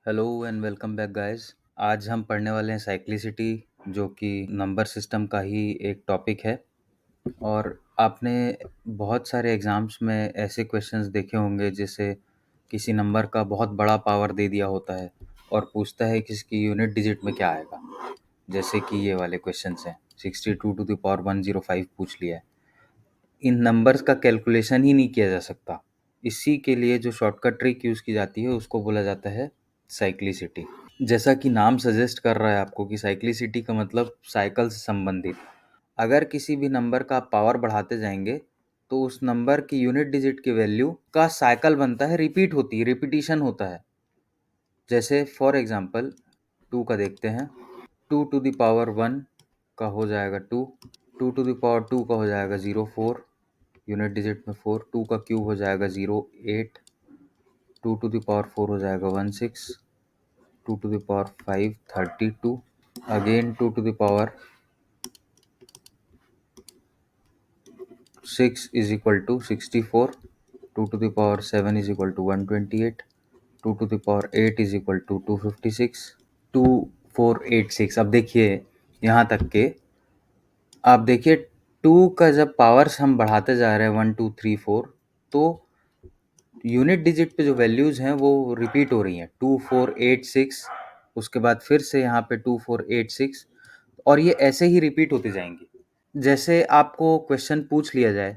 Hello and welcome back guys. आज हम पढ़ने वाले हैं साइक्लिसिटी, जो कि नंबर सिस्टम का ही एक टॉपिक है। और आपने बहुत सारे एग्जाम्स में ऐसे क्वेश्चंस देखे होंगे जैसे किसी नंबर का बहुत बड़ा पावर दे दिया होता है और पूछता है कि इसकी यूनिट डिजिट में क्या आएगा। जैसे कि ये वाले क्वेश्चंस हैं, 62 to the power 105 पूछ लिया है। इन नंबर्स का कैलकुलेशन ही नहीं किया जा सकता। इसी के लिए जो शॉर्टकट ट्रिक यूज़ की जाती है उसको बोला जाता है साइक्लिसिटी। जैसा कि नाम सजेस्ट कर रहा है आपको कि साइक्लिसिटी का मतलब साइकिल से संबंधित। अगर किसी भी नंबर का आप पावर बढ़ाते जाएंगे तो उस नंबर की यूनिट डिजिट की वैल्यू का साइकिल बनता है, रिपीट होती है, रिपीटिशन होता है। जैसे फॉर एग्जांपल 2 का देखते हैं। 2 to the power 1 का हो जाएगा 2, 2 to the power 2 का हो जाएगा 0, 4 यूनिट डिजिट में 4, 2 का क्यूब हो जाएगा 0, 8, 2 to the power 4 हो जाएगा 1, 6, 2 to the power 5 32, again 2 to the power 6 is equal to 64, 2 to the power 7 is equal to 128, 2 to the power 8 is equal to 256, 2486। अब देखिए यहाँ तक के, आप देखिए 2 का जब पावर्स हम बढ़ाते जा रहे हैं 1 2 3 4, तो यूनिट डिजिट पे जो वैल्यूज़ हैं वो रिपीट हो रही हैं 2486, उसके बाद फिर से यहाँ पे 2486, और ये ऐसे ही रिपीट होती जाएंगी। जैसे आपको क्वेश्चन पूछ लिया जाए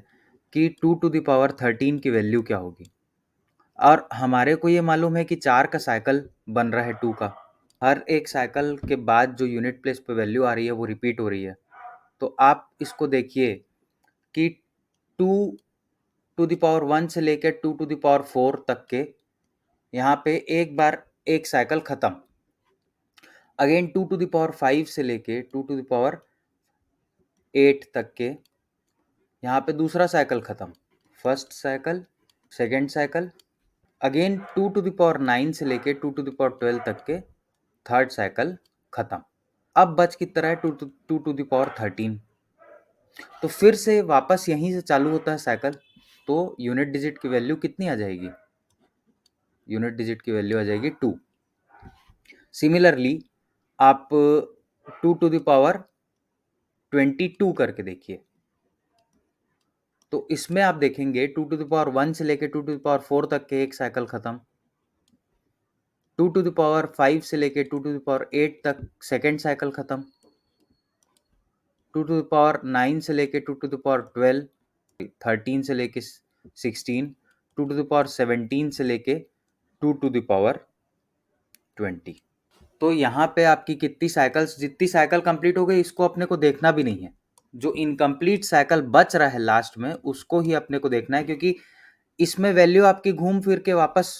कि 2 to the power 13 की वैल्यू क्या होगी, और हमारे को ये मालूम है कि 4 का साइकिल बन रहा है 2 का। हर एक साइकिल के बाद जो यूनिट प्लेस पे वैल्यू आ रही है वो रिपीट हो रही है। तो आप इसको देखिए कि 2 to the power 1 से लेकर 2 to the power 4 तक के यहाँ पे एक बार एक साइकिल खत्म। अगेन 2 to the power 5 से लेके 2 to the power 8 तक के यहाँ पे दूसरा साइकिल खत्म। First cycle, second cycle, again 2 to the power 9 से लेके 2 to the power 12 तक के थर्ड साइकिल खत्म। अब बच कितना है 2 to the power 13। तो फिर से वापस यहीं से चालू होता है साइकिल। तो यूनिट डिजिट की वैल्यू कितनी आ जाएगी? यूनिट डिजिट की वैल्यू आ जाएगी 2। सिमिलरली आप 2 to the power 22 करके देखिए। तो इसमें आप देखेंगे 2 to the power 1 से लेके 2 to the power 4 तक के एक साइकिल खत्म, 2 to the power 5 से लेके 2 to the power 8 तक सेकेंड साइकिल खत्म, 2 to the power 9 से लेके 2 to the power 12, 13 से लेके 16, 2 to the power 17 से लेके 2 to the power 20। तो यहाँ पे आपकी कितनी साइकिल्स, जितनी साइकिल कंप्लीट हो गई इसको अपने को देखना भी नहीं है। जो इनकम्प्लीट साइकिल बच रहा है लास्ट में उसको ही अपने को देखना है, क्योंकि इसमें वैल्यू आपकी घूम फिर के वापस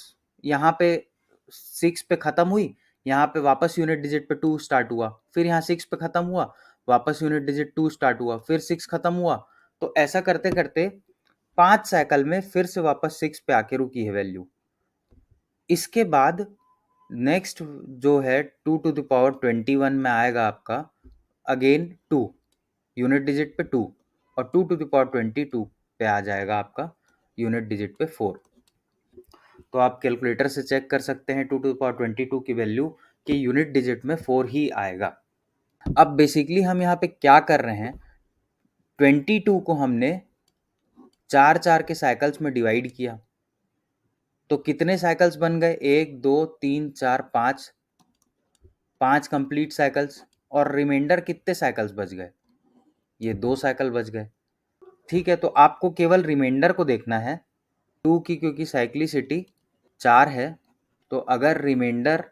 यहाँ पे 6 पे खत्म हुई, यहाँ पे वापस यूनिट डिजिट पे 2 स्टार्ट हुआ, फिर यहाँ 6 पे खत्म हुआ, वापस यूनिट डिजिट 2 स्टार्ट हुआ, फिर 6 खत्म हुआ। तो ऐसा करते करते 5 साइकिल में फिर से वापस 6 पे आके रुकी है वैल्यू। इसके बाद नेक्स्ट जो है 2 to the power 21 में आएगा आपका अगेन 2, यूनिट डिजिट पे 2, और 2 to the power 22 पे आ जाएगा आपका यूनिट डिजिट पे 4। तो आप कैलकुलेटर से चेक कर सकते हैं 2 to the power 22 की वैल्यू कि यूनिट डिजिट में 4 ही आएगा। अब बेसिकली हम यहाँ पे क्या कर रहे हैं, 22 को हमने 4 के साइकिल्स में डिवाइड किया, तो कितने साइकिल्स बन गए? 1 2 3 4 5, 5 कंप्लीट साइकिल्स। और रिमाइंडर कितने साइकिल्स बच गए? ये 2 साइकिल बच गए। ठीक है, तो आपको केवल रिमाइंडर को देखना है 2 की, क्योंकि साइक्लिसिटी 4 है। तो अगर रिमाइंडर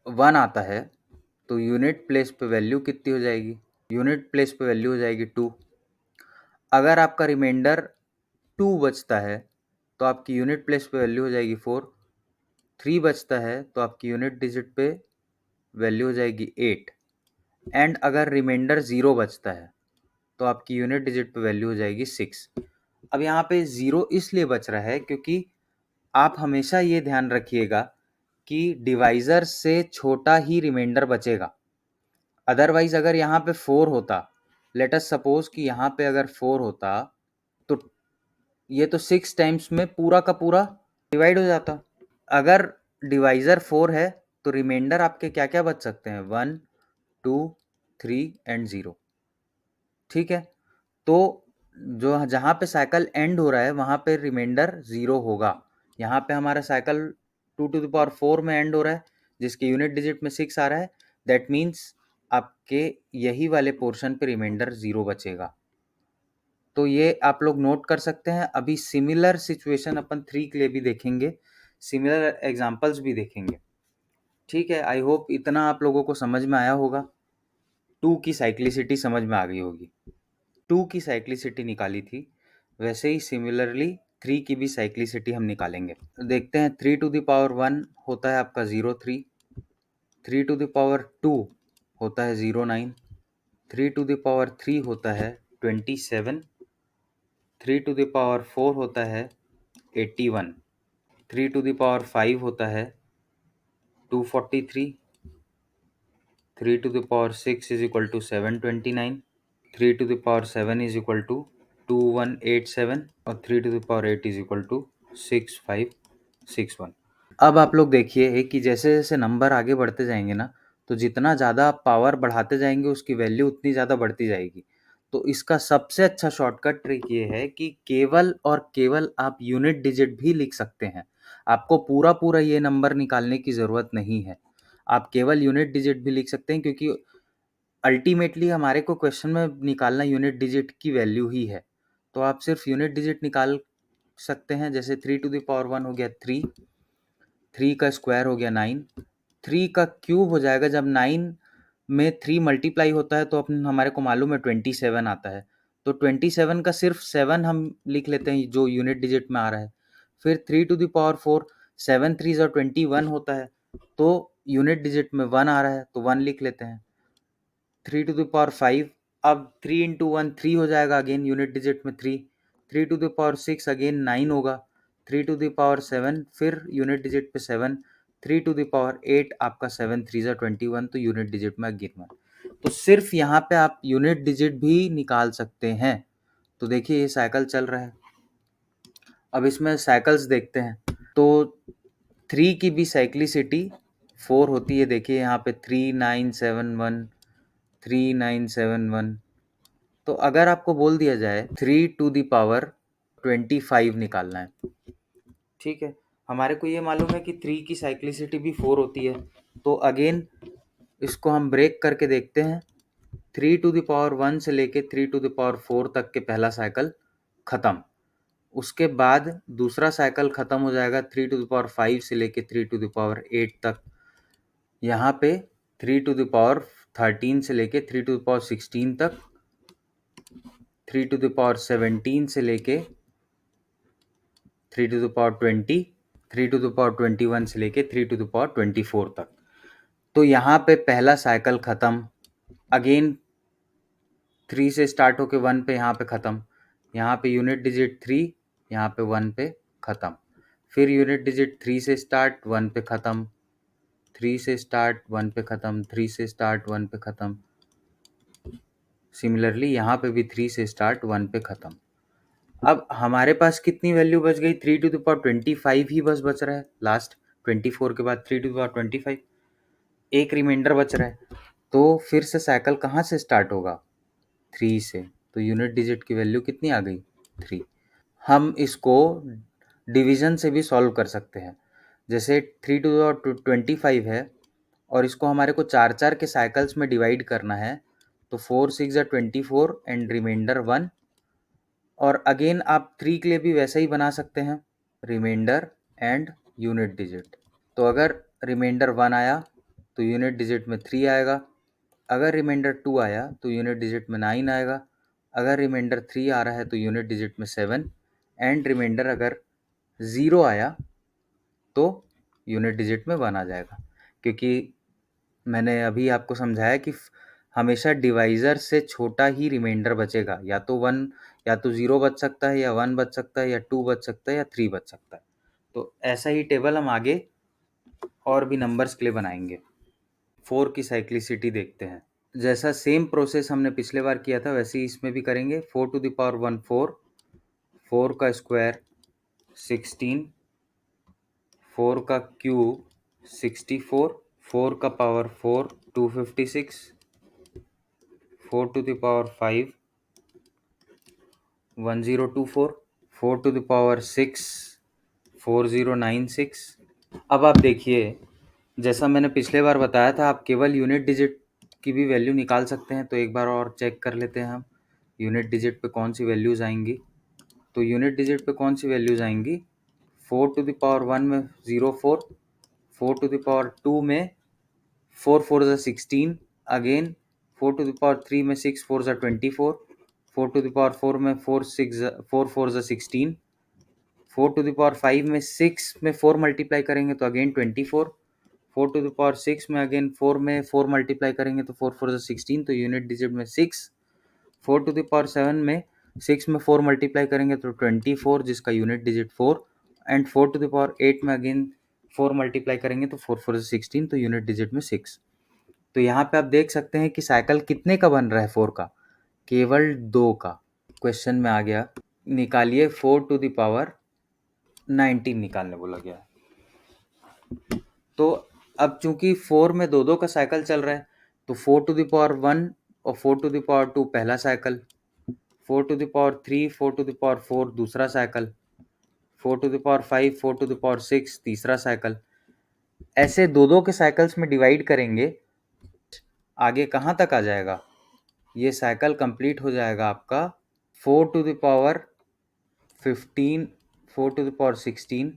1 आता है तो यूनिट प्लेस पे वैल्यू कितनी हो जाएगी? यूनिट प्लेस पे वैल्यू हो जाएगी 2। अगर आपका रिमाइंडर 2 बचता है तो आपकी यूनिट प्लेस पे वैल्यू हो जाएगी 4। 3 बचता है तो आपकी यूनिट डिजिट पे वैल्यू हो जाएगी 8। एंड अगर रिमाइंडर 0 बचता है तो आपकी यूनिट डिजिट पे वैल्यू हो जाएगी 6। अब यहाँ पे 0 इसलिए बच रहा है क्योंकि आप हमेशा ये ध्यान रखिएगा कि डिवाइजर से छोटा ही रिमाइंडर बचेगा। अदरवाइज अगर यहाँ पे 4 होता, लेट अस सपोज कि यहाँ पे अगर 4 होता तो ये तो 6 टाइम्स में पूरा का पूरा डिवाइड हो जाता। अगर डिवाइजर 4 है तो रिमाइंडर आपके क्या क्या बच सकते हैं, 1 2 3 एंड 0। ठीक है, तो जो जहाँ पे साइकिल एंड हो रहा है वहाँ पे रिमाइंडर 0 होगा। यहाँ पे हमारा साइकिल 2⁴ में एंड हो रहा है जिसके यूनिट डिजिट में 6 आ रहा है। दैट मीन्स आपके यही वाले पोर्शन पे रिमाइंडर 0 बचेगा। तो ये आप लोग नोट कर सकते हैं। अभी सिमिलर सिचुएशन अपन 3 के लिए भी देखेंगे, सिमिलर एग्जांपल्स भी देखेंगे। ठीक है, आई होप इतना आप लोगों को समझ में आया होगा। 2 की साइक्लिसिटी समझ में आ गई होगी। 2 की साइक्लिसिटी निकाली थी, वैसे ही सिमिलरली 3 की भी साइक्लिसिटी हम निकालेंगे। देखते हैं, 3⁴ होता है आपका 0 3, 3⁴ होता है 0 9, 3⁴ होता है 27, 3⁴ होता है 81, 3⁵ होता है 243, 3⁶ is equal to 729, 3⁷ is equal to 2187 और 3⁸ इज इक्वल टू 6561। अब आप लोग देखिए कि जैसे जैसे नंबर आगे बढ़ते जाएंगे ना, तो जितना ज़्यादा आप पावर बढ़ाते जाएंगे उसकी वैल्यू उतनी ज़्यादा बढ़ती जाएगी। तो इसका सबसे अच्छा शॉर्टकट ट्रिक ये है कि केवल और केवल आप यूनिट डिजिट भी लिख सकते हैं। आपको पूरा पूरा ये नंबर निकालने की ज़रूरत नहीं है, आप केवल यूनिट डिजिट भी लिख सकते हैं, क्योंकि अल्टीमेटली हमारे को क्वेश्चन में निकालना यूनिट डिजिट की वैल्यू ही है। तो आप सिर्फ यूनिट डिजिट निकाल सकते हैं। जैसे 3⁴ हो गया 3, 3 का स्क्वायर हो गया 9, 3 का क्यूब हो जाएगा। जब 9 में 3 मल्टीप्लाई होता है तो अपन हमारे को मालूम है 27 आता है। तो 27 का सिर्फ 7 हम लिख लेते हैं जो यूनिट डिजिट में आ रहा है। फिर 3⁴ 7 3 और 21 होता है, तो यूनिट डिजिट में 1 आ रहा है तो 1 लिख लेते हैं। 3⁵, अब 3 इंटू 1 3 हो जाएगा, अगेन यूनिट डिजिट में 3। 3⁶ अगेन 9 होगा। 3⁵ फिर यूनिट डिजिट पे 7। 3⁸ आपका 7 3 21, तो यूनिट डिजिट में अगेन 1। तो सिर्फ यहाँ पे आप यूनिट डिजिट भी निकाल सकते हैं। तो देखिए ये साइकिल चल रहा है। अब इसमें साइकिल्स देखते हैं। तो 3 की भी साइक्लिसिटी 4 होती है। देखिए यहाँ पे 3971, 3971। तो अगर आपको बोल दिया जाए 3⁻25 निकालना है, ठीक है, हमारे को ये मालूम है कि 3 की साइक्लिसिटी भी 4 होती है। तो अगेन इसको हम ब्रेक करके देखते हैं। 3⁻1 से लेके 3⁻4 तक के पहला साइकिल खत्म। उसके बाद दूसरा साइकिल खत्म हो जाएगा 3⁵ से लेके 3⁸ तक। यहाँ पे 3⁻13 से लेके 3⁻16 तक, 3⁻17 से लेके 3⁻20, 3⁻21 से लेके 3⁻24 तक। तो यहाँ पे पहला साइकिल खत्म। अगेन 3 से स्टार्ट होके 1 पे यहाँ पे खत्म। यहाँ पे यूनिट डिजिट 3, यहाँ पे 1 पे खत्म। फिर यूनिट डिजिट 3 से स्टार्ट 1 पे खत्म, 3 से स्टार्ट 1 पे खत्म, 3 से स्टार्ट 1 पे खत्म। सिमिलरली यहाँ पे भी 3 से स्टार्ट 1 पे खत्म। अब हमारे पास कितनी वैल्यू बच गई? 3⁻25 ही बस बच रहा है लास्ट। 24 के बाद 3⁻25, एक रिमाइंडर बच रहा है। तो फिर से साइकिल कहाँ से स्टार्ट होगा? 3 से। तो यूनिट डिजिट की वैल्यू कितनी आ गई? 3। हम इसको डिवीजन से भी सॉल्व कर सकते हैं। जैसे 3⁻25 है और इसको हमारे को 4 के साइकिल्स में डिवाइड करना है, तो 4 6 24 एंड रिमाइंडर 1। और अगेन आप 3 के लिए भी वैसा ही बना सकते हैं, रिमाइंडर एंड यूनिट डिजिट। तो अगर रिमाइंडर 1 आया तो यूनिट डिजिट में 3 आएगा। अगर रिमाइंडर 2 आया तो यूनिट डिजिट में 9 आएगा। अगर रिमाइंडर 3 आ रहा है तो यूनिट डिजिट में 7 एंड रिमाइंडर अगर 0 आया तो यूनिट डिजिट में 1 आ जाएगा। क्योंकि मैंने अभी आपको समझाया कि हमेशा डिवाइज़र से छोटा ही रिमाइंडर बचेगा। या तो 1, या तो 0 बच सकता है, या 1 बच सकता है, या 2 बच सकता है, या 3 बच सकता है। तो ऐसा ही टेबल हम आगे और भी नंबर्स के लिए बनाएंगे। 4 की साइक्लिसिटी देखते हैं। जैसा सेम प्रोसेस हमने पिछले बार किया था वैसे ही इसमें भी करेंगे। 4⁴ 4, 4 का स्क्वायर 16, 4 का क्यूब 64, 4 का power 4 256, 4 to the power 5 1024, 4 to the power 6 4096। अब आप देखिए, जैसा मैंने पिछले बार बताया था, आप केवल यूनिट डिजिट की भी वैल्यू निकाल सकते हैं। तो एक बार और चेक कर लेते हैं हम यूनिट डिजिट पे कौन सी वैल्यूज आएंगी। तो यूनिट डिजिट पे कौन सी वैल्यूज आएंगी, 4 टू द पावर 1 में 04, 4 टू द पावर 2 में 4 4 ज़ा 16, अगेन 4 टू द पावर 3 में 6 4 ज़ा 24, 4 टू द पावर 4 में 4 4 ज़ा 16, 4 टू द पावर 5 में 6 में 4 मल्टीप्लाई करेंगे तो अगेन 24, 4 टू द पावर 6 में अगेन 4 में 4 मल्टीप्लाई करेंगे तो 4 4 ज़ा 16, तो यूनिट डिजिट में 6। 4 टू द पावर 7 में 6 में 4 मल्टीप्लाई करेंगे तो 24, जिसका unit digit 4। And 4 to the power 8 में अगेन 4 मल्टीप्लाई करेंगे तो 4 4 16, तो यूनिट डिजिट में 6। तो यहाँ पे आप देख सकते हैं कि साइकिल कितने का बन रहा है, 4 का, केवल 2 का। क्वेश्चन में आ गया निकालिए 4 टू द पावर 19 निकालने बोला गया है। तो अब चूंकि 4 में दो दो का साइकिल चल रहा है, तो 4 टू द पावर 1 और 4 टू द पावर 2 पहला cycle, 4 to the power 3 4 to the power 4 दूसरा cycle, 4 to the power 5 4 to the power 6 तीसरा साइकिल। ऐसे दो दो के साइकिल्स में डिवाइड करेंगे, आगे कहाँ तक आ जाएगा, ये साइकिल कंप्लीट हो जाएगा आपका 4 to the power 15, 4 to the power 16,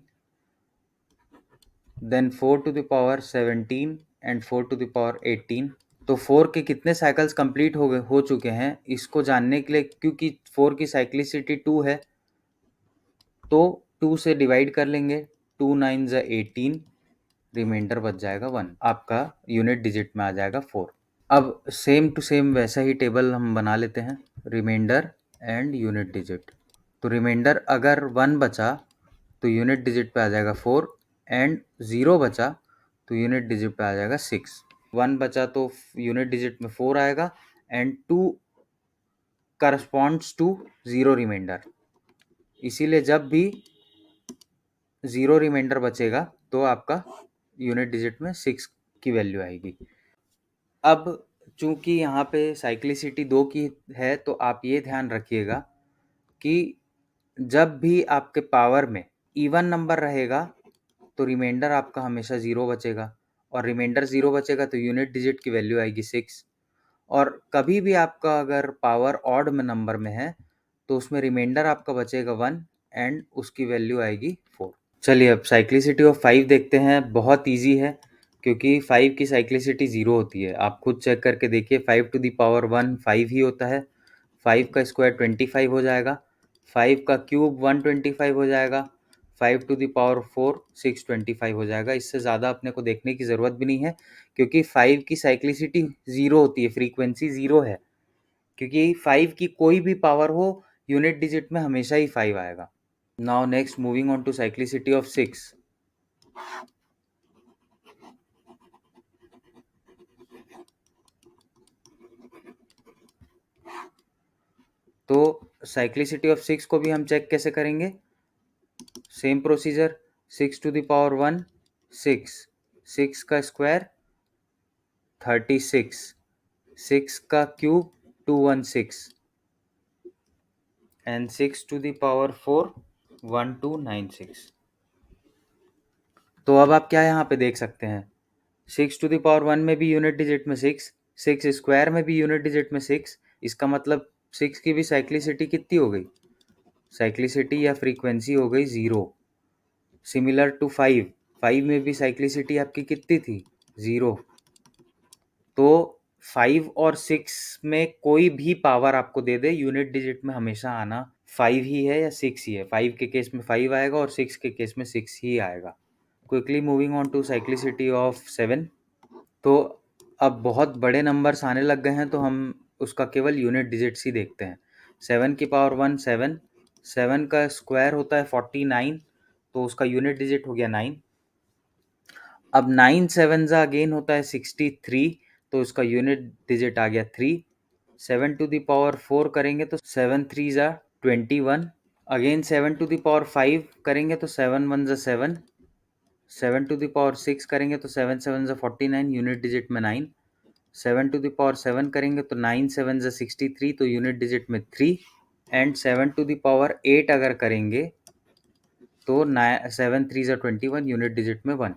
then 4 to the power 17 and 4 to the power 18। तो 4 के कितने साइकिल्स कंप्लीट हो चुके हैं, इसको जानने के लिए, क्योंकि 4 की साइक्लिसिटी 2 है, तो 2 से डिवाइड कर लेंगे, 2 9 ज़ा 18, रिमाइंडर बच जाएगा 1, आपका यूनिट डिजिट में आ जाएगा 4। अब सेम टू सेम वैसा ही टेबल हम बना लेते हैं, रिमाइंडर एंड यूनिट डिजिट। तो रिमाइंडर अगर 1 बचा तो यूनिट डिजिट पे आ जाएगा 4, एंड 0 बचा तो यूनिट डिजिट पे आ जाएगा 6। 1 बचा तो यूनिट डिजिट में 4 आएगा, एंड 2 करस्पॉन्ड्स टू 0 रिमाइंडर, इसीलिए जब भी 0 रिमाइंडर बचेगा तो आपका यूनिट डिजिट में 6 की वैल्यू आएगी। अब चूंकि यहाँ पे साइक्लिसिटी 2 की है, तो आप ये ध्यान रखिएगा कि जब भी आपके पावर में इवन नंबर रहेगा तो रिमाइंडर आपका हमेशा 0 बचेगा, और रिमाइंडर 0 बचेगा तो यूनिट डिजिट की वैल्यू आएगी 6। और कभी भी आपका अगर पावर ऑड में नंबर में है तो उसमें रिमाइंडर आपका बचेगा 1, एंड उसकी वैल्यू आएगी 4। चलिए अब साइक्लिसिटी ऑफ 5 देखते हैं। बहुत इजी है, क्योंकि 5 की साइक्लिसिटी 0 होती है। आप खुद चेक करके देखिए, 5 टू द पावर 1 5 ही होता है, 5 का स्क्वायर 25 हो जाएगा, 5 का क्यूब 125 हो जाएगा, 5 टू द पावर 4 625 हो जाएगा। इससे ज़्यादा अपने को देखने की ज़रूरत भी नहीं है, क्योंकि 5 की साइक्लिसिटी 0 होती है, फ्रीक्वेंसी 0 है, क्योंकि 5 की कोई भी पावर हो यूनिट डिजिट में हमेशा ही 5 आएगा। Now next moving on to cyclicity of 6। तो साइक्लिसिटी ऑफ 6 को भी हम चेक कैसे करेंगे, same procedure, 6 to the power 1 6, 6 का स्क्वायर 36, 6 का cube 216, and 6 to the power 4 1296। तो अब आप क्या यहाँ पे देख सकते हैं, 6 टू द पावर 1 में भी यूनिट डिजिट में 6, 6 स्क्वायर में भी यूनिट डिजिट में 6, इसका मतलब 6 की भी साइक्लिसिटी कितनी हो गई, साइक्लिसिटी या फ्रीक्वेंसी हो गई 0। सिमिलर टू 5, 5 में भी साइक्लिसिटी आपकी कितनी थी, 0। तो 5 और 6 में कोई भी पावर आपको दे दे, यूनिट डिजिट में हमेशा आना 5 ही है या 6 ही है। 5 के केस में 5 आएगा और 6 के केस में 6 ही आएगा। Quickly moving on to cyclicity of 7। तो अब बहुत बड़े नंबर्स आने लग गए हैं, तो हम उसका केवल यूनिट डिजिट्स ही देखते हैं। 7 की पावर 1 7, 7 का स्क्वायर होता है 49, तो उसका यूनिट डिजिट हो गया 9। अब 9 7 ज़ा अगेन होता है 63, तो उसका यूनिट डिजिट आ गया 3। 7 टू द पावर 4 करेंगे तो 7 3 ज़ा 21, अगेन 7 टू द पावर 5 करेंगे तो 7 1 ज़ा 7, 7 टू द पावर 6 करेंगे तो 7 7 ज़ा 49, यूनिट डिजिट में 9। 7 टू द पावर 7 करेंगे तो 9 7 ज़ा 63, तो यूनिट डिजिट में 3। एंड 7 टू द पावर 8 अगर करेंगे तो 7 3 ज़ा 21, यूनिट डिजिट में 1।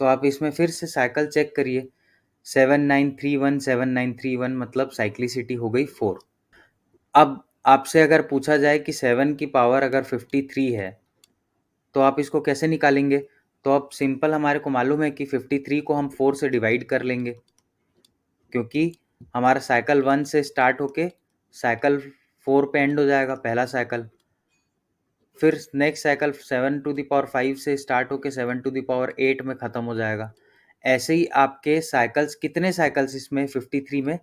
तो आप इसमें फिर से साइकिल चेक करिए, 7931 7931, मतलब साइक्लिसिटी हो गई 4। अब आपसे अगर पूछा जाए कि 7 की पावर अगर 53 है तो आप इसको कैसे निकालेंगे? तो अब सिंपल, हमारे को मालूम है कि 53 को हम 4 से डिवाइड कर लेंगे, क्योंकि हमारा साइकिल 1 से स्टार्ट होके साइकिल 4 पे एंड हो जाएगा, पहला साइकिल। फिर next cycle 7 to the power 5 से स्टार्ट होके 7 टू द पावर 8 में ख़त्म हो जाएगा। ऐसे ही आपके साइकिल्स, कितने साइकिल्स इसमें 53 में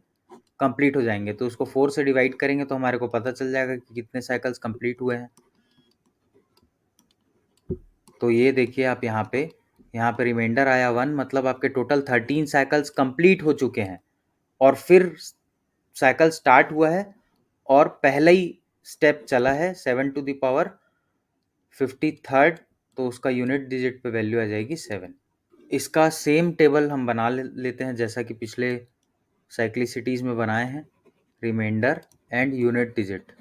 कंप्लीट हो जाएंगे, तो उसको 4 से डिवाइड करेंगे तो हमारे को पता चल जाएगा कि कितने साइकिल्स कंप्लीट हुए हैं। तो ये देखिए आप यहाँ पे रिमाइंडर आया 1, मतलब आपके टोटल 13 साइकिल्स कंप्लीट हो चुके हैं। और फिर साइकिल स्टार्ट हुआ है और पहला ही स्टेप चला है 7 टू द पावर 53rd, तो उसका यूनिट डिजिट पे वैल्यू आ जाएगी 7। इसका सेम टेबल हम बना लेते हैं जैसा कि पिछले साइक्लिसिटीज़ में बनाए हैं, रिमाइंडर एंड यूनिट डिजिट।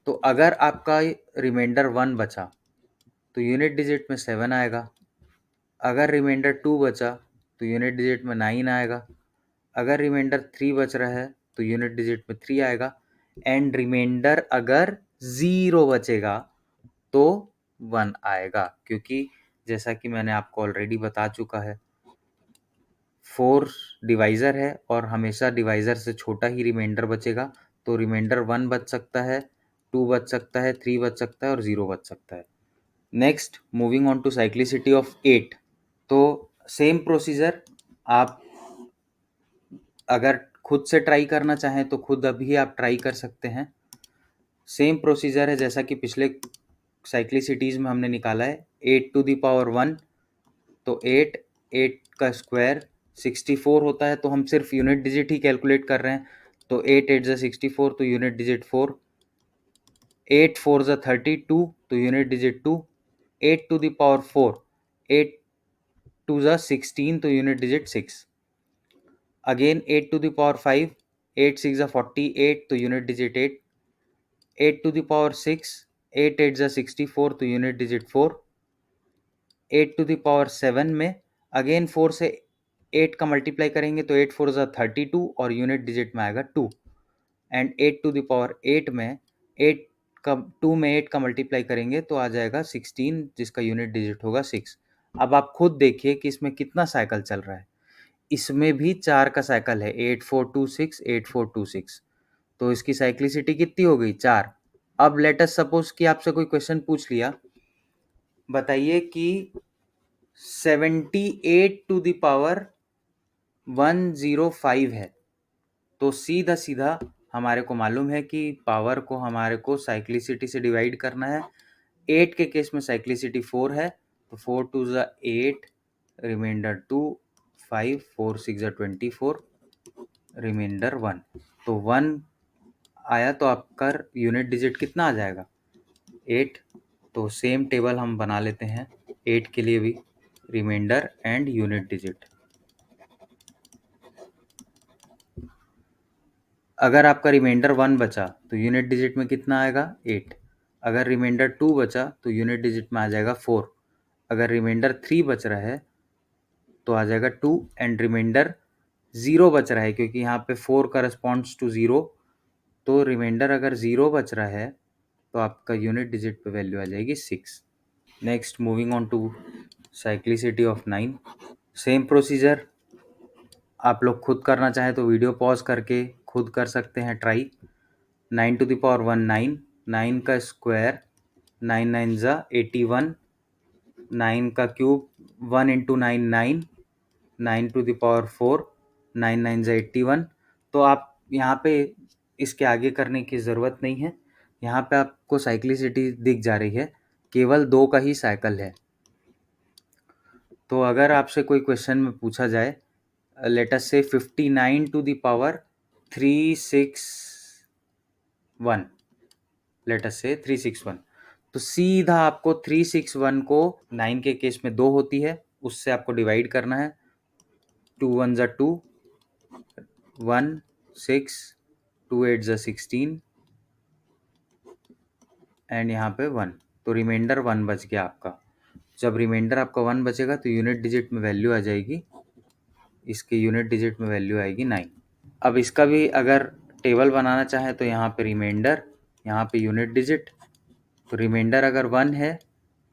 तो अगर आपका रिमाइंडर 1 बचा तो यूनिट डिजिट में 7 आएगा। अगर रिमाइंडर 2 बचा तो यूनिट डिजिट में 9 आएगा। अगर रिमाइंडर 3 बच रहा है तो यूनिट डिजिट में 3 आएगा। एंड रिमाइंडर अगर 0 बचेगा तो 1 आएगा, क्योंकि जैसा कि मैंने आपको ऑलरेडी बता चुका है, 4 डिवाइज़र है और हमेशा डिवाइज़र से छोटा ही रिमाइंडर बचेगा। तो रिमाइंडर 1 बच सकता है, 2 बच सकता है, 3 बच सकता है और 0 बच सकता है। Next, moving on to cyclicity of 8। तो सेम प्रोसीजर, आप अगर खुद से ट्राई करना चाहें तो खुद अभी आप ट्राई कर सकते हैं। सेम प्रोसीजर है जैसा कि पिछले साइक्लिसिटीज़ में हमने निकाला है। 8 टू द पावर 1, तो 8 का स्क्वायर 64 होता है, तो हम सिर्फ यूनिट डिजिट ही कैलकुलेट कर रहे हैं। तो 8 8 ज़ा 64, तो यूनिट डिजिट 4। 8 4 ज़ा 32, तो unit digit 2। 8 to the power 4, 8 2 ज़ा 16, तो unit digit 6। Again 8 to the power 5, 8 6 ज़ा 48, तो unit digit 8। 8 to the power 6, 8 8 ज़ा 64, तो unit digit 4। 8 to the power 7 में अगेन 4 से 8 का मल्टीप्लाई करेंगे तो 8 4 ज़ा 32 और यूनिट डिजिट में आएगा 2। एंड 8 टू द पावर 8 में 8 का 2 में 8 का मल्टीप्लाई करेंगे तो आ जाएगा 16, जिसका यूनिट डिजिट होगा 6। अब आप खुद देखिए कि इसमें कितना साइकिल चल रहा है। इसमें भी 4 का साइकिल है, 8 4 2 6, 8 4 2 6। तो इसकी साइक्लिसिटी कितनी हो गई? 4। अब लेट अस सपोज कि आपसे कोई क्वेश्चन पूछ लिया, बताइए कि 78 टू द पावर 105 है, तो सीधा सीधा हमारे को मालूम है कि पावर को हमारे को साइक्लिसिटी से डिवाइड करना है। 8 के केस में साइक्लिसिटी 4 है, तो 4 2 ज़ा 8, रिमाइंडर 2, 5 4 6 ज़ा 24, रिमाइंडर 1। तो 1 आया तो आपका यूनिट डिजिट कितना आ जाएगा? 8। तो सेम टेबल हम बना लेते हैं 8 के लिए भी, रिमाइंडर एंड यूनिट डिजिट। अगर आपका रिमाइंडर 1 बचा तो यूनिट डिजिट में कितना आएगा? 8। अगर रिमाइंडर 2 बचा तो यूनिट डिजिट में आ जाएगा 4। अगर रिमाइंडर 3 बच रहा है तो आ जाएगा 2। एंड रिमाइंडर 0 बच रहा है, क्योंकि यहाँ पे 4 करस्पॉन्ड्स टू 0, तो रिमाइंडर अगर 0 बच रहा है तो आपका यूनिट डिजिट पे वैल्यू आ जाएगी 6। Next, moving on to cyclicity of 9। Same procedure, आप लोग खुद करना चाहें तो वीडियो पॉज करके खुद कर सकते हैं ट्राई। 9 टू द पावर 1 9, 9 का स्क्वायर 9 9 ज़ा 81, 9 का cube 1 into 9 9, 9 to the power 4, 9 9 ज़ा 81। तो आप यहाँ पे इसके आगे करने की ज़रूरत नहीं है, यहाँ पे आपको साइक्लिसिटी दिख जा रही है, केवल 2 का ही साइकिल है। तो अगर आपसे कोई क्वेश्चन में पूछा जाए, late us say 59 to the power 361, let us say 361, तो सीधा आपको 361 को 9 के केस में 2 होती है, उससे आपको डिवाइड करना है। 2 1 जा 2, 1 6, 2 8 जा 16 एंड यहाँ पे 1, तो रिमाइंडर 1 बच गया आपका। जब रिमाइंडर आपका 1 बचेगा तो यूनिट डिजिट में वैल्यू आ जाएगी, इसके यूनिट डिजिट में वैल्यू आएगी 9। अब इसका भी अगर टेबल बनाना चाहें तो यहाँ पे रिमाइंडर, यहाँ पे यूनिट डिजिट, तो रिमाइंडर अगर 1 है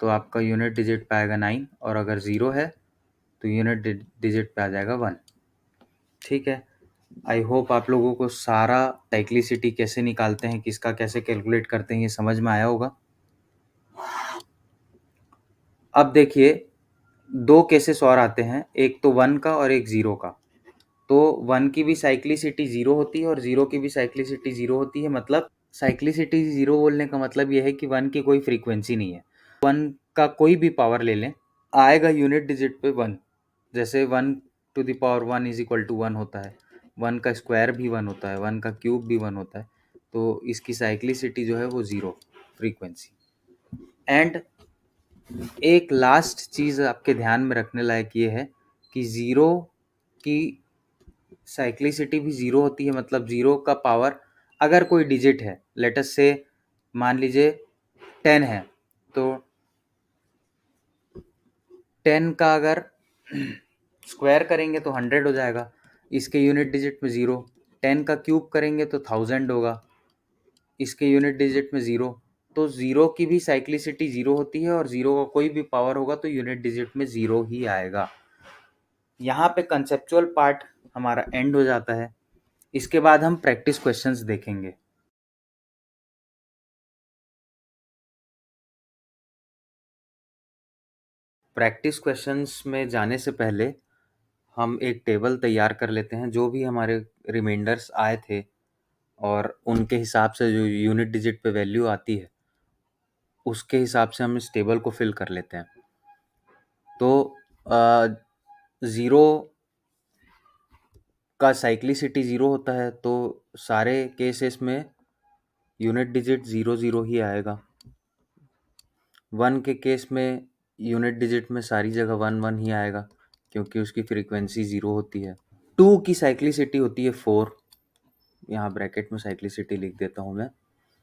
तो आपका यूनिट डिजिट पे आएगा 9, और अगर 0 है तो यूनिट डिजिट पे आ जाएगा 1। ठीक है, आई होप आप लोगों को सारा साइक्लिसिटी कैसे निकालते हैं, किसका कैसे कैलकुलेट करते हैं, ये समझ में आया होगा। अब देखिए 2 केसेस और आते हैं, एक तो 1 का और एक 0 का। तो 1 की भी साइक्लिसिटी 0 होती है और 0 की भी साइक्लिसिटी 0 होती है। मतलब साइक्लिसिटी 0 बोलने का मतलब ये है कि 1 की कोई फ्रीक्वेंसी नहीं है। 1 का कोई भी पावर ले लें, आएगा यूनिट डिजिट पे 1। जैसे 1 to the power 1 is equal to 1 होता है, 1 का स्क्वायर भी 1 होता है, 1 का क्यूब भी 1 होता है, तो इसकी साइक्लिसिटी जो है वो 0 फ्रीक्वेंसी। एंड एक लास्ट चीज़ आपके ध्यान में रखने लायक ये है कि 0 की साइक्लिसिटी भी 0 होती है। मतलब 0 का पावर, अगर कोई डिजिट है, लेट अस से मान लीजिए 10 है, तो 10 का अगर स्क्वायर करेंगे तो 100 हो जाएगा, इसके यूनिट डिजिट में 0। 10 का क्यूब करेंगे तो 1000 होगा, इसके यूनिट डिजिट में 0। तो 0 की भी साइक्लिसिटी 0 होती है, और 0 का कोई भी पावर होगा तो यूनिट डिजिट में 0 ही आएगा। यहाँ पे कंसेप्चुअल पार्ट हमारा एंड हो जाता है। इसके बाद हम प्रैक्टिस क्वेश्चंस देखेंगे। प्रैक्टिस क्वेश्चंस में जाने से पहले हम एक टेबल तैयार कर लेते हैं, जो भी हमारे रिमाइंडर्स आए थे और उनके हिसाब से जो यूनिट डिजिट पे वैल्यू आती है, उसके हिसाब से हम इस टेबल को फिल कर लेते हैं। तो 0 का साइक्लिसिटी 0 होता है, तो सारे केसेस में यूनिट डिजिट 0 0 ही आएगा। 1 के केस में यूनिट डिजिट में सारी जगह 1 1 ही आएगा, क्योंकि उसकी फ्रीक्वेंसी 0 होती है। 2 की साइक्लिसिटी होती है 4, यहाँ ब्रैकेट में साइक्लिसिटी लिख देता हूँ मैं।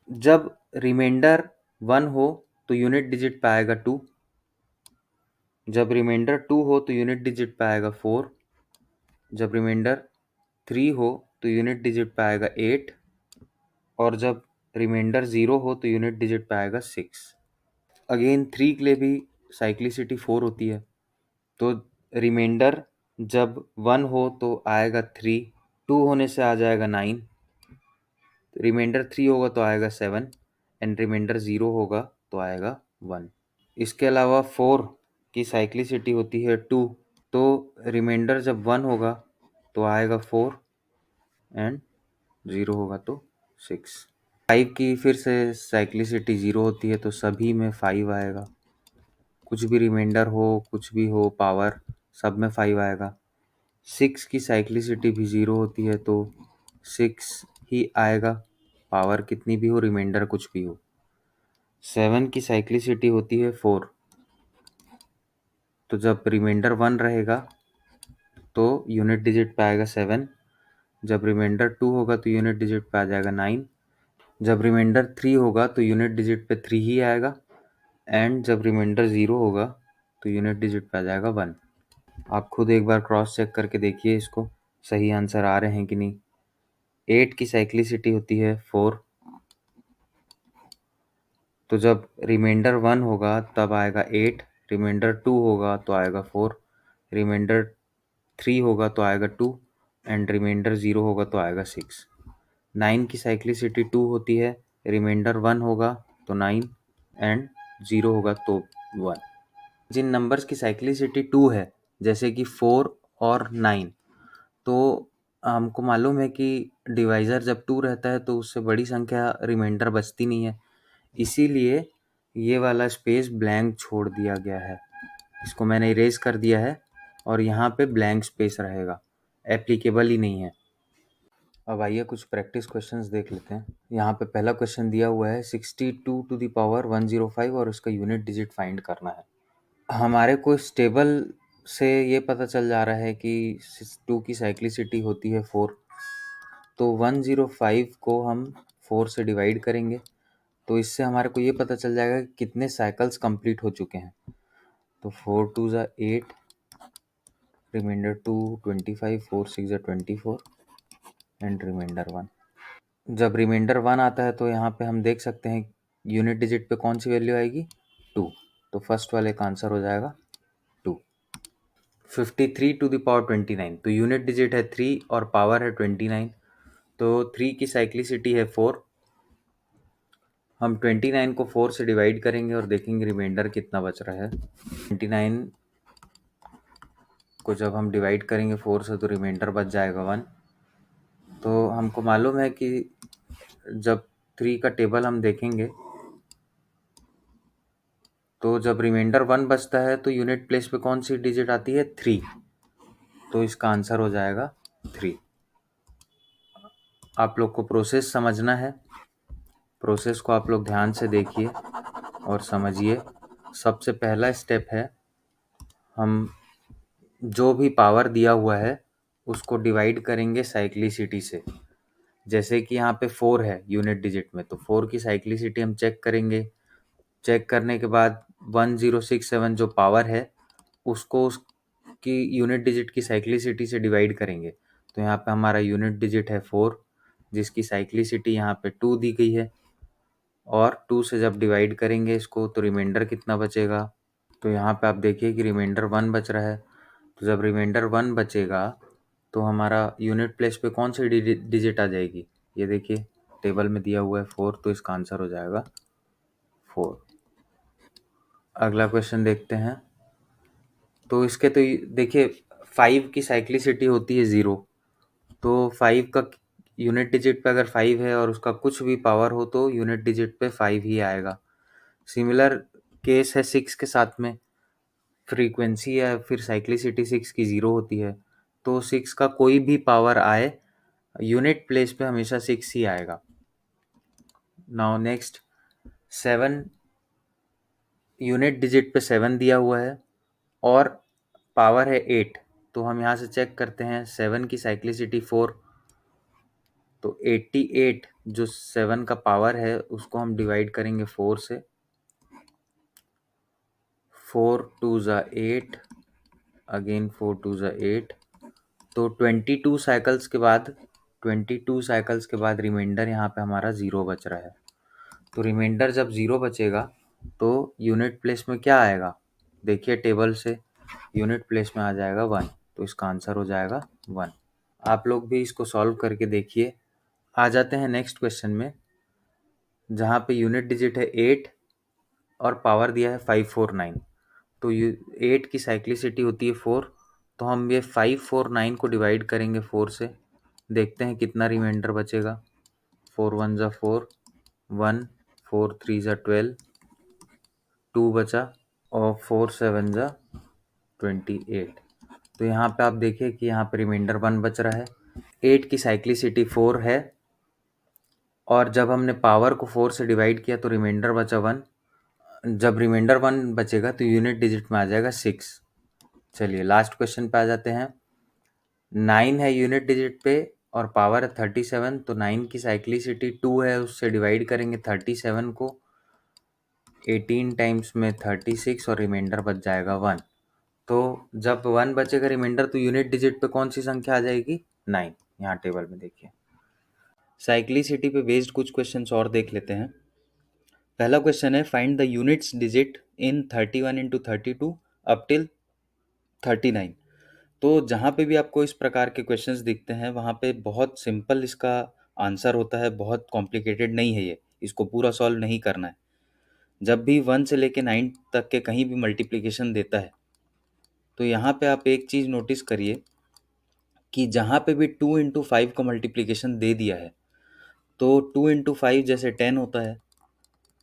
जब रिमाइंडर 1 हो तो यूनिट डिजिट पे आएगा 2, जब रिमाइंडर 2 हो तो यूनिट डिजिट पे आएगा 4, जब रिमाइंडर 3 हो तो यूनिट डिजिट पे आएगा 8, और जब रिमाइंडर 0 हो तो यूनिट डिजिट पे आएगा 6। अगेन 3 के लिए भी साइक्लिसिटी 4 होती है, तो रिमाइंडर जब 1 हो तो आएगा 3, 2 होने से आ जाएगा 9, रिमाइंडर 3 होगा तो आएगा 7, एंड रिमाइंडर 0 होगा तो आएगा 1। इसके अलावा 4 की साइक्लिसिटी होती है 2, तो रिमाइंडर जब 1 होगा तो आएगा 4 एंड 0 होगा तो 6। 5 की फिर से साइक्लिसिटी 0 होती है, तो सभी में 5 आएगा, कुछ भी रिमाइंडर हो, कुछ भी हो पावर, सब में 5 आएगा। 6 की साइक्लिसिटी भी 0 होती है, तो 6 ही आएगा, पावर कितनी भी हो, रिमाइंडर कुछ भी हो। 7 की साइक्लिसिटी होती है 4, तो जब रिमाइंडर 1 रहेगा तो यूनिट डिजिट पे आएगा 7, जब रिमाइंडर 2 होगा तो यूनिट डिजिट पे आ जाएगा 9, जब रिमाइंडर 3 होगा तो यूनिट डिजिट पे 3 ही आएगा, एंड जब रिमाइंडर 0 होगा तो यूनिट डिजिट पे आ जाएगा 1। आप खुद एक बार क्रॉस चेक करके देखिए इसको, सही आंसर आ रहे हैं कि नहीं। 8 की साइक्लिसिटी होती है 4, तो जब रिमाइंडर 1 होगा तब आएगा 8, रिमाइंडर 2 होगा तो आएगा 4, रिमाइंडर 3 होगा तो आएगा 2, एंड रिमाइंडर 0 होगा तो आएगा 6। 9 की साइक्लिसिटी 2 होती है, रिमाइंडर 1 होगा तो 9 एंड 0 होगा तो 1। जिन नंबर्स की साइक्लिसिटी 2 है, जैसे कि 4 और 9, तो हमको मालूम है कि डिवाइज़र जब 2 रहता है तो उससे बड़ी संख्या रिमाइंडर बचती नहीं है, इसीलिए ये वाला स्पेस ब्लैंक छोड़ दिया गया है। इसको मैंने इरेज कर दिया है और यहाँ पे ब्लैंक स्पेस रहेगा, एप्लीकेबल ही नहीं है। अब आइए कुछ प्रैक्टिस क्वेश्चंस देख लेते हैं। यहाँ पे पहला क्वेश्चन दिया हुआ है 62 टू द पावर 105 और उसका यूनिट डिजिट फाइंड करना है। हमारे को इस टेबल से ये पता चल जा रहा है कि 2 की साइक्लिसिटी होती है 4, तो 105 को हम 4 से डिवाइड करेंगे, तो इससे हमारे को ये पता चल जाएगा कि कितने साइकिल्स कंप्लीट हो चुके हैं। तो 4 2 ज़ा 8, रिमाइंडर 2 25, 4 6 ज़ा 24 एंड रिमाइंडर 1। जब रिमाइंडर 1 आता है तो यहाँ पे हम देख सकते हैं यूनिट डिजिट पे कौन सी वैल्यू आएगी, 2। तो फर्स्ट वाले का आंसर हो जाएगा 2। 53 टू द पावर 29, तो यूनिट डिजिट है 3 और पावर है 29, तो 3 की साइक्लिसिटी है 4। हम 29 को 4 से डिवाइड करेंगे और देखेंगे रिमाइंडर कितना बच रहा है। 29 को जब हम डिवाइड करेंगे 4 से तो रिमाइंडर बच जाएगा 1। तो हमको मालूम है कि जब 3 का टेबल हम देखेंगे तो जब रिमाइंडर 1 बचता है तो यूनिट प्लेस पे कौन सी डिजिट आती है, 3। तो इसका आंसर हो जाएगा 3। आप लोग को प्रोसेस समझना है, प्रोसेस को आप लोग ध्यान से देखिए और समझिए। सबसे पहला स्टेप है, हम जो भी पावर दिया हुआ है उसको डिवाइड करेंगे साइक्लिसिटी से। जैसे कि यहाँ पे 4 है यूनिट डिजिट में, तो 4 की साइक्लिसिटी हम चेक करेंगे। चेक करने के बाद 1067 जो पावर है उसको उसकी यूनिट डिजिट की साइक्लिसिटी से डिवाइड करेंगे। तो यहाँ पे हमारा यूनिट डिजिट है 4, जिसकी साइक्लिसिटी यहाँ पे 2 दी गई है, और 2 से जब डिवाइड करेंगे इसको तो रिमाइंडर कितना बचेगा। तो यहाँ पे आप देखिए कि रिमाइंडर 1 बच रहा है। तो जब रिमाइंडर 1 बचेगा तो हमारा यूनिट प्लेस पे कौन सी डिजिट आ जाएगी, ये देखिए टेबल में दिया हुआ है 4, तो इसका आंसर हो जाएगा 4। अगला क्वेश्चन देखते हैं। तो इसके तो देखिए 5 की साइक्लिसिटी होती है 0, तो 5 का यूनिट डिजिट पे अगर 5 है और उसका कुछ भी पावर हो तो यूनिट डिजिट पे 5 ही आएगा। सिमिलर केस है 6 के साथ में, फ्रीक्वेंसी या फिर साइक्लिसिटी 6 की 0 होती है, तो 6 का कोई भी पावर आए यूनिट प्लेस पे हमेशा 6 ही आएगा। नाउ नेक्स्ट 7, यूनिट डिजिट पे 7 दिया हुआ है और पावर है 8, तो हम यहाँ से चेक करते हैं 7 की साइक्लिसिटी 4, तो 88 जो 7 का पावर है उसको हम डिवाइड करेंगे 4 से। 4 2 ज़ा 8, अगेन 4 2 ज़ा 8, तो 22 साइकिल्स के बाद रिमाइंडर यहाँ पे हमारा 0 बच रहा है। तो रिमाइंडर जब 0 बचेगा तो यूनिट प्लेस में क्या आएगा, देखिए टेबल से यूनिट प्लेस में आ जाएगा 1, तो इसका आंसर हो जाएगा 1। आप लोग भी इसको सॉल्व करके देखिए। आ जाते हैं नेक्स्ट क्वेश्चन में, जहाँ पे यूनिट डिजिट है 8 और पावर दिया है 549, तो 8 की साइक्लिसिटी होती है 4, तो हम ये 549 को डिवाइड करेंगे 4 से, देखते हैं कितना रिमाइंडर बचेगा। 4 1 ज़ा 4, 1, 4 3 ज़ा 12, 2 बचा, और 4 7 ज़ा 28। तो यहाँ पे आप देखिए कि यहाँ पे रिमाइंडर 1 बच रहा है। 8 की साइक्लिसिटी 4 है और जब हमने पावर को 4 से डिवाइड किया तो रिमाइंडर बचा 1। जब रिमाइंडर 1 बचेगा तो यूनिट डिजिट में आ जाएगा 6। चलिए लास्ट क्वेश्चन पे आ जाते हैं। 9 है यूनिट डिजिट पे और पावर है 37, तो 9 की साइक्लिसिटी 2 है, उससे डिवाइड करेंगे 37 को, 18 टाइम्स में 36 और रिमाइंडर बच जाएगा 1। तो जब 1 बचेगा रिमाइंडर तो यूनिट डिजिट पे कौन सी संख्या आ जाएगी, 9। यहाँ टेबल में देखिए। साइक्लिसिटी पे बेस्ड कुछ क्वेश्चंस और देख लेते हैं। पहला क्वेश्चन है, find the units digit in 31 into 32 up till 39। तो जहाँ पे भी आपको इस प्रकार के क्वेश्चंस दिखते हैं वहाँ पे बहुत सिंपल इसका आंसर होता है, बहुत कॉम्प्लिकेटेड नहीं है ये, इसको पूरा सॉल्व नहीं करना है। जब भी 1 से लेके 9 तक के कहीं भी मल्टीप्लिकेशन देता है तो यहाँ पे आप एक चीज़ नोटिस करिए कि जहाँ पे भी 2 इंटू 5 का मल्टीप्लिकेशन दे दिया है तो 2 इंटू 5 जैसे 10 होता है,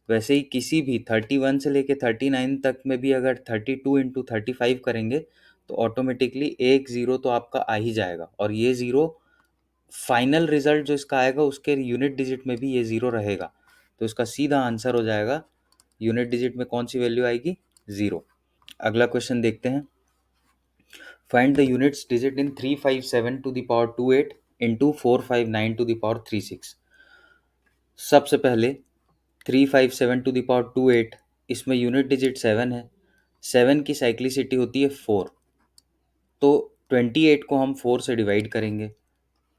वैसे ही किसी भी 31 से लेके 39 तक में भी अगर 32 इंटू 35 करेंगे तो ऑटोमेटिकली एक ज़ीरो तो आपका आ ही जाएगा, और ये ज़ीरो फाइनल रिजल्ट जो इसका आएगा उसके यूनिट डिजिट में भी ये 0 रहेगा, तो इसका सीधा आंसर हो जाएगा यूनिट डिजिट में कौन सी वैल्यू आएगी, 0। अगला क्वेश्चन देखते हैं, find the units digit in 357 to the power 28 into 459 to the power 36। सबसे पहले 357 टू द पावर 28, इसमें यूनिट डिजिट 7 है, 7 की साइक्लिसिटी होती है 4, तो 28 को हम 4 से डिवाइड करेंगे,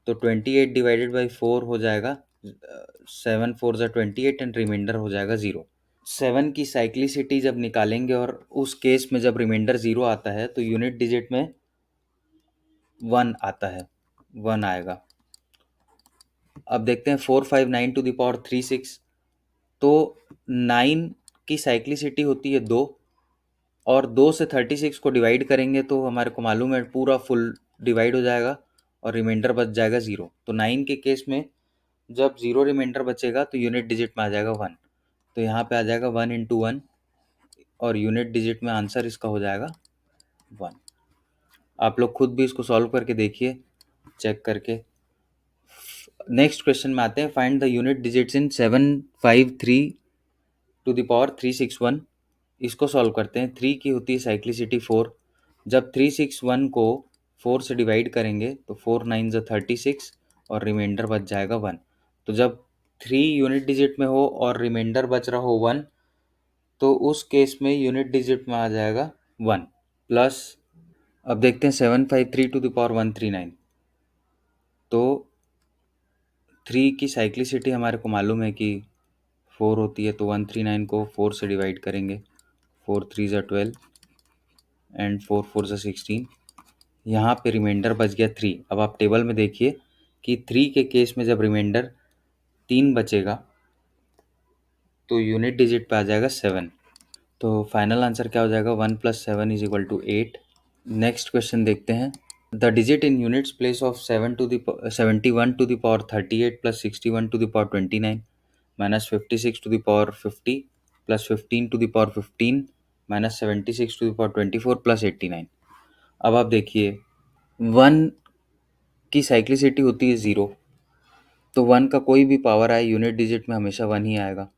तो 28 डिवाइडेड बाई 4 हो जाएगा 7 4 ज़ा 28 एंड रिमाइंडर हो जाएगा 0। 7 की साइक्लिसिटी जब निकालेंगे और उस केस में जब रिमाइंडर 0 आता है तो यूनिट डिजिट में 1 आता है, 1 आएगा। अब देखते हैं 459 टू द पावर 36, तो 9 की साइक्लिसिटी होती है 2, और 2 से 36 को डिवाइड करेंगे तो हमारे को मालूम है पूरा फुल डिवाइड हो जाएगा और रिमाइंडर बच जाएगा 0। तो 9 के केस में जब 0 रिमाइंडर बचेगा तो यूनिट डिजिट में आ जाएगा 1, तो यहाँ पे आ जाएगा 1 इंटू 1 और यूनिट डिजिट में आंसर इसका हो जाएगा 1। आप लोग खुद भी इसको सॉल्व करके देखिए, चेक करके। नेक्स्ट क्वेश्चन में आते हैं, find the unit digits in 753 to the power 361। इसको सॉल्व करते हैं। 3 की होती है साइक्लिसिटी 4, जब 361 को 4 से डिवाइड करेंगे तो 4 9 ज़ा 36 और रिमाइंडर बच जाएगा 1। तो जब 3 यूनिट डिजिट में हो और रिमाइंडर बच रहा हो 1, तो उस केस में यूनिट डिजिट में आ जाएगा 1 प्लस। अब देखते हैं 753 टू द पावर 139, तो 3 की साइक्लिसिटी हमारे को मालूम है कि 4 होती है, तो 139 को 4 से डिवाइड करेंगे, 4 3 ज़ा 12 एंड 4 4 ज़ा 16। यहाँ पे रिमाइंडर बच गया 3। अब आप टेबल में देखिए कि 3 के केस में जब रिमाइंडर 3 बचेगा तो यूनिट डिजिट पे आ जाएगा 7। तो फाइनल आंसर क्या हो जाएगा, 1 + 7 = 8। नेक्स्ट क्वेश्चन देखते हैं, the digit in units place of 71 to the power 38 + 61 to the power 29 -56 to the power 50 + 15 to the power 15 -76 to the power 24 + 89। अब आप देखिए 1 की साइक्लिसिटी होती है 0, तो 1 का कोई भी पावर आए यूनिट डिजिट में हमेशा 1 ही आएगा।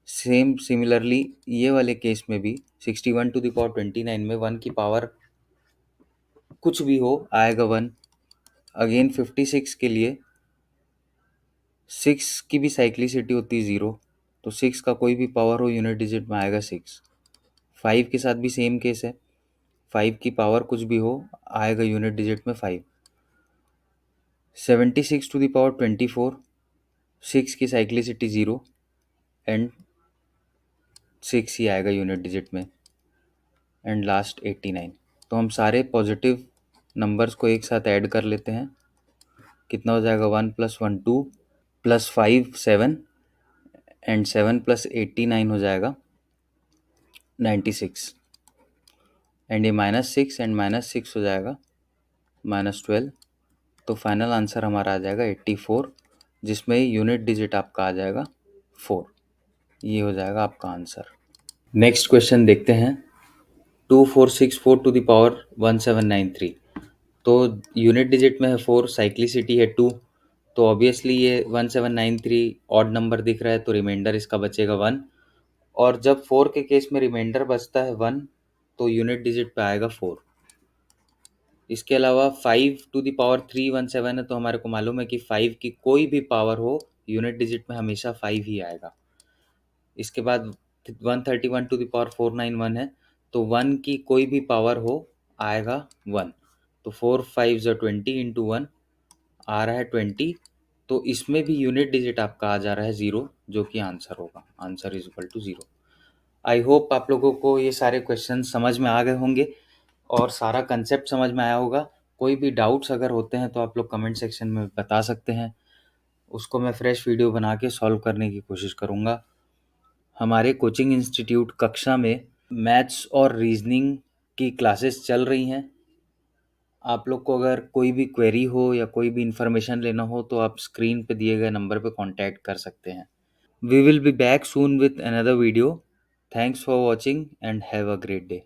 सेम सिमिलरली ये वाले केस में भी 61 टू द पावर 29 में 1 की पावर कुछ भी हो आएगा 1। अगेन 56 के लिए 6 की भी साइक्लिसिटी होती है 0, तो 6 का कोई भी पावर हो यूनिट डिजिट में आएगा 6। 5 के साथ भी सेम केस है, 5 की पावर कुछ भी हो आएगा यूनिट डिजिट में 5। 76 टू द पावर 24, 6 की साइक्लिसिटी 0 एंड 6 ही आएगा यूनिट डिजिट में, एंड लास्ट 89। तो हम सारे पॉजिटिव नंबर्स को एक साथ ऐड कर लेते हैं, कितना हो जाएगा, 1 + 1 2 + 5 7 एंड 7 + 89 हो जाएगा 96, एंड ये -6 एंड -6 हो जाएगा -12। तो फाइनल आंसर हमारा आ जाएगा 84, जिसमें यूनिट डिजिट आपका आ जाएगा 4। ये हो जाएगा आपका आंसर। नेक्स्ट क्वेश्चन देखते हैं, 2464 टू द पावर 1793। तो यूनिट डिजिट में है 4, साइक्लिसिटी है 2, तो ऑब्वियसली ये 1793 ऑड नंबर दिख रहा है, तो रिमाइंडर इसका बचेगा 1। और जब 4 के केस में रिमाइंडर बचता है 1, तो यूनिट डिजिट पे आएगा 4। इसके अलावा 5 टू द पावर 317 है, तो हमारे को मालूम है कि 5 की कोई भी पावर हो यूनिट डिजिट में हमेशा 5 ही आएगा। इसके बाद 131 टू द पावर 491 है, तो 1 की कोई भी पावर हो आएगा 1, तो 4 5 ज़ा 20 इंटू 1 आ रहा है 20। तो इसमें भी यूनिट डिजिट आपका आ जा रहा है 0, जो कि आंसर होगा, आंसर = 0। आई होप आप लोगों को ये सारे क्वेश्चन समझ में आ गए होंगे और सारा कंसेप्ट समझ में आया होगा। कोई भी डाउट्स अगर होते हैं तो आप लोग कमेंट सेक्शन में बता सकते हैं, उसको मैं फ्रेश वीडियो बना के सॉल्व करने की कोशिश करूँगा। हमारे कोचिंग इंस्टीट्यूट कक्षा में मैथ्स और रीजनिंग की क्लासेस चल रही हैं। आप लोग को अगर कोई भी क्वेरी हो या कोई भी इन्फॉर्मेशन लेना हो तो आप स्क्रीन पे दिए गए नंबर पे कांटेक्ट कर सकते हैं। We will be back soon with another video. Thanks for watching and have a great day.